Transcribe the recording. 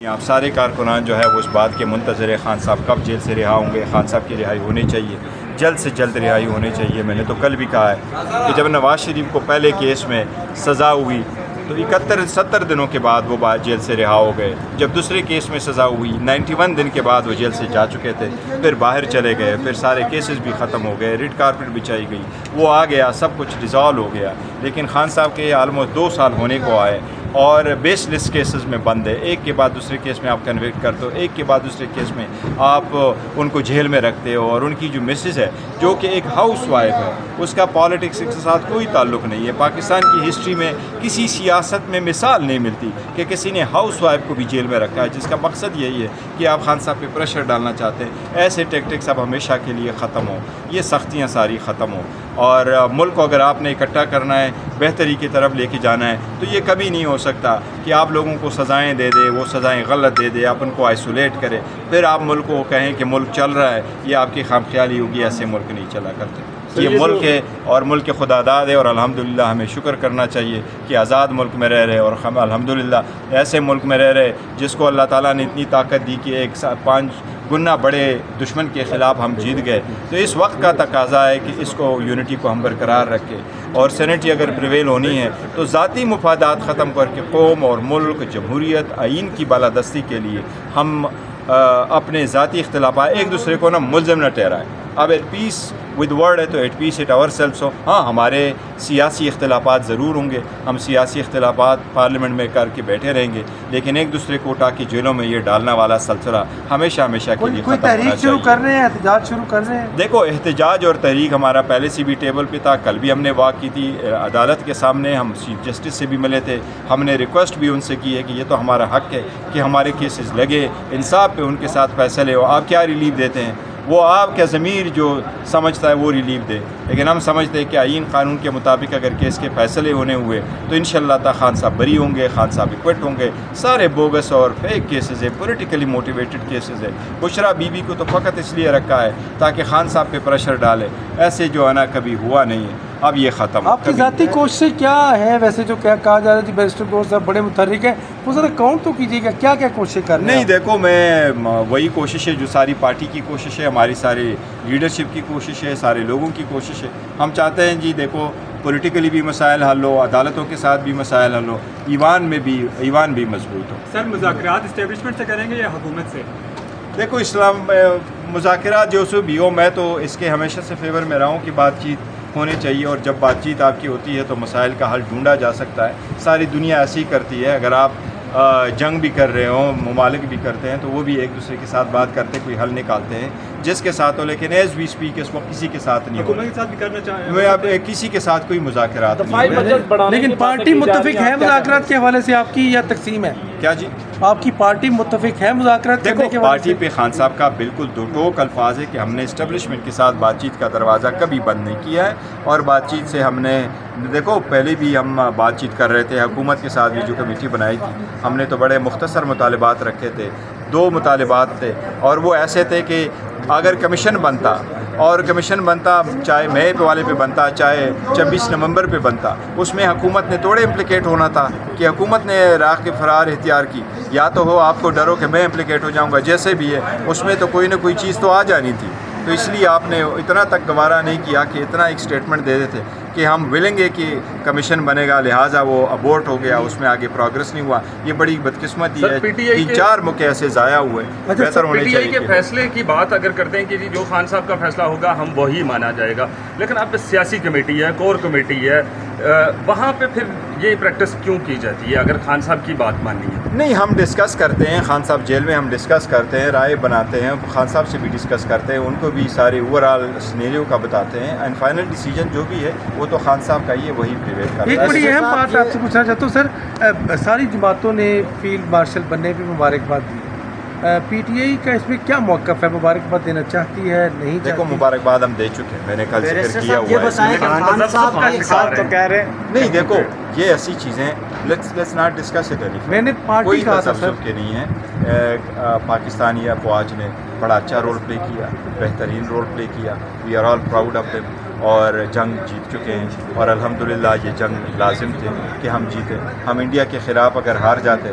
آپ سارے کارکنان جو ہے وہ اس بات کے منتظر ہے خان صاحب کب جیل سے رہا ہوں گے. خان صاحب کی رہائی ہونی چاہیے, جلد سے جلد رہائی ہونی چاہیے. میں نے تو کل بھی کہا ہے کہ جب نواز شریف کو پہلے کیس میں سزا ہوئی تو 71-70 دنوں کے بعد وہ جیل سے رہا ہو گئے. جب دوسرے کیس میں سزا ہوئی 91 دن کے بعد وہ جیل سے جا چکے تھے, پھر باہر چلے گئے, پھر سارے کیسز بھی ختم ہو گئے, ریڈ کارپٹ بچھائی گئی, وہ آ گیا, سب کچھ ڈیزالو ہو گیا. لیکن خان صاحب کے آلموسٹ 2 سال ہونے کو آئے اور بیس لیس کیسز میں بند ہے. ایک کے بعد دوسرے کیس میں آپ کنوکٹ کرتے ہو, ایک کے بعد دوسرے کیس میں آپ ان کو جیل میں رکھتے ہو. اور ان کی جو مسز ہے جو کہ ایک ہاؤس وائف ہے, اس کا پالیٹکس کے ساتھ کوئی تعلق نہیں ہے. پاکستان کی ہسٹری میں کسی سیاست میں مثال نہیں ملتی کہ کسی نے ہاؤس وائف کو بھی جیل میں رکھا ہے, جس کا مقصد یہی ہے کہ آپ خان صاحب پہ پریشر ڈالنا چاہتے ہیں. ایسے ٹیکٹکس اب ہمیشہ کے لیے ختم ہو, یہ سختیاں ساری ختم ہو. اور ملک کو اگر آپ نے اکٹھا کرنا ہے, بہتری کی طرف لے کے جانا ہے, تو یہ کبھی نہیں ہو سکتا کہ آپ لوگوں کو سزائیں دے دے, وہ سزائیں غلط دے دے, آپ ان کو آئسولیٹ کرے, پھر آپ ملک کو کہیں کہ ملک چل رہا ہے. یہ آپ کی خام خیالی ہوگی, ایسے ملک نہیں چلا کرتے. یہ ملک ہے اور ملک خدا داد ہے, اور الحمدللہ ہمیں شکر کرنا چاہیے کہ آزاد ملک میں رہ رہے, اور ہم الحمدللہ ایسے ملک میں رہ رہے جس کو اللہ تعالیٰ نے اتنی طاقت دی کہ 5 گنا بڑے دشمن کے خلاف ہم جیت گئے. تو اس وقت کا تقاضا ہے کہ اس کو یونٹی کو ہم برقرار رکھیں, اور سینٹی اگر پریویل ہونی ہے تو ذاتی مفادات ختم کر کے قوم اور ملک, جمہوریت, آئین کی بالادستی کے لیے ہم اپنے ذاتی اختلافات ایک دوسرے کو ملزم نہ ٹھہرائیں. اب ایٹ پیس ود ورڈ ہے تو ایٹ پیس ایٹ آور سیلفس ہو. ہاں, ہمارے سیاسی اختلافات ضرور ہوں گے, ہم سیاسی اختلافات پارلیمنٹ میں کر کے بیٹھے رہیں گے, لیکن ایک دوسرے کو اٹھا کے جیلوں میں یہ ڈالنا والا سلسلہ ہمیشہ کے لیے ختم ہونا چاہیے. شروع کر رہے ہیں, احتجاج شروع کر رہے ہیں. دیکھو, احتجاج اور تحریک ہمارا پہلے سے بھی ٹیبل پہ تھا. کل بھی ہم نے واک کی تھی عدالت کے سامنے, ہم چیف جسٹس سے بھی ملے تھے, ہم نے ریکویسٹ بھی ان سے کی ہے کہ یہ تو ہمارا حق ہے کہ ہمارے کیسز لگے, انصاف پہ ان کے ساتھ فیصلے ہو. آپ کیا ریلیف دیتے ہیں, وہ آپ کا ضمیر جو سمجھتا ہے وہ ریلیف دے, لیکن ہم سمجھتے ہیں کہ آئین قانون کے مطابق اگر کیس کے فیصلے ہونے ہوئے تو انشاءاللہ تعالی خان صاحب بری ہوں گے, خان صاحب ایکوٹ ہوں گے. سارے بوگس اور فیک کیسز ہے, پولیٹیکلی موٹیویٹڈ کیسز ہے. بشرا بی بی کو تو فقط اس لیے رکھا ہے تاکہ خان صاحب پہ پریشر ڈالے, ایسے جو ہے نا کبھی ہوا نہیں ہے. اب یہ ختم. آپ کی ذاتی کوششیں کیا ہے ویسے, جو کہا جا رہا ہے جی بیرسٹر گور صاحب بڑے متحرک ہیں, وہ ذرا کاؤنٹ تو کیجیے گا, کیا کیا کوششیں کر رہے ہیں؟ نہیں, دیکھو, میں وہی کوشش ہے جو ساری پارٹی کی کوشش ہے, ہماری ساری لیڈرشپ کی کوشش ہے, سارے لوگوں کی کوشش ہے. ہم چاہتے ہیں جی دیکھو پولیٹیکلی بھی مسائل حل ہو, عدالتوں کے ساتھ بھی مسائل حل ہو, ایوان بھی مضبوط ہو. سر, مذاکرات اسٹیبلشمنٹ سے کریں گے یا حکومت سے؟ دیکھو, اسلام مذاکرات جو سو بھی ہو, میں تو اس کے ہمیشہ سے فیور میں رہا ہوں کہ بات چیت ہونی چاہیے, اور جب بات چیت آپ کی ہوتی ہے تو مسائل کا حل ڈھونڈا جا سکتا ہے. ساری دنیا ایسی کرتی ہے. اگر آپ جنگ بھی کر رہے ہوں, ممالک بھی کرتے ہیں, تو وہ بھی ایک دوسرے کے ساتھ بات کرتے کوئی حل نکالتے ہیں جس کے ساتھ ہو. لیکن ایز وی اسپیک اس وقت کسی کے ساتھ نہیں ہو, حکومت کے ساتھ بھی کرنا چاہیں میں اب کسی کے ساتھ کوئی مذاکرات نہیں. لیکن پارٹی متفق ہے مذاکرات کے حوالے سے آپ کی, یا تقسیم ہے؟ کیا جی, آپ کی پارٹی متفق ہے مذاکرات کرنے کے حوالے سے؟ پارٹی پہ خان صاحب کا بالکل دو ٹوک الفاظ ہے کہ ہم نے اسٹیبلشمنٹ کے ساتھ بات چیت کا دروازہ کبھی بند نہیں کیا ہے, اور بات چیت سے ہم نے, دیکھو پہلے بھی ہم بات چیت کر رہے تھے, حکومت کے ساتھ بھی جو کمیٹی بنائی تھی ہم نے تو بڑے مختصر مطالبات رکھے تھے. 2 مطالبات تھے, اور وہ ایسے تھے کہ اگر کمیشن بنتا چاہے مئی والے پہ بنتا, چاہے 26 نومبر پہ بنتا, اس میں حکومت نے توڑے امپلیکیٹ ہونا تھا کہ حکومت نے راہ کے فرار اختیار کی. یا تو ہو آپ کو ڈرو کہ میں امپلیکیٹ ہو جاؤں گا, جیسے بھی ہے اس میں تو کوئی نہ کوئی چیز تو آ جانی تھی. تو اس لیے آپ نے اتنا تک گوارا نہیں کیا کہ اتنا ایک سٹیٹمنٹ دے دیتے کہ ہم ولیں گے کہ کمیشن بنے گا, لہٰذا وہ ابورٹ ہو گیا, اس میں آگے پروگرس نہیں ہوا. یہ بڑی بدقسمتی ہے, 3-4 موقع ایسے ضائع ہوئے. بہتر ہونے چاہیے کے فیصلے کی بات اگر کرتے ہیں کہ جی جو خان صاحب کا فیصلہ ہوگا ہم وہی مانا جائے گا, لیکن اب سیاسی کمیٹی ہے, کور کمیٹی ہے, وہاں پہ پھر یہ پریکٹس کیوں کی جاتی ہے اگر خان صاحب کی بات ماننی ہے؟ نہیں, ہم ڈسکس کرتے ہیں, خان صاحب جیل میں ہم ڈسکس کرتے ہیں, رائے بناتے ہیں, خان صاحب سے بھی ڈسکس کرتے ہیں, ان کو بھی سارے اوور آل سینیریو کا بتاتے ہیں, اینڈ فائنل ڈیسیجن جو بھی ہے وہ تو خان صاحب کا ہی ہے, وہی پریویل کرتا ہے. ایک بڑی اہم بات آپ سے پوچھنا چاہتا ہوں سر, ساری جماعتوں نے فیلڈ مارشل بننے پہ مبارکباد دی, پی ٹی آئی کا اس میں کیا موقف ہے, مبارکباد دینا چاہتی ہے نہیں چاہتی؟ دیکھو, مبارکباد ہم دے چکے ہیں, میں نے کل ذکر کیا ہوا ہے. نہیں, دیکھو یہ ایسی چیزیں let's not discuss it any. میں نے پارٹی کا تسبب کے نہیں ہے. پاکستانی افواج نے بڑا اچھا رول پلے کیا, بہترین رول پلے کیا, we are all proud of them, اور جنگ جیت چکے ہیں, اور الحمدللہ یہ جنگ لازم تھے کہ ہم جیتے. ہم انڈیا کے خلاف اگر ہار جاتے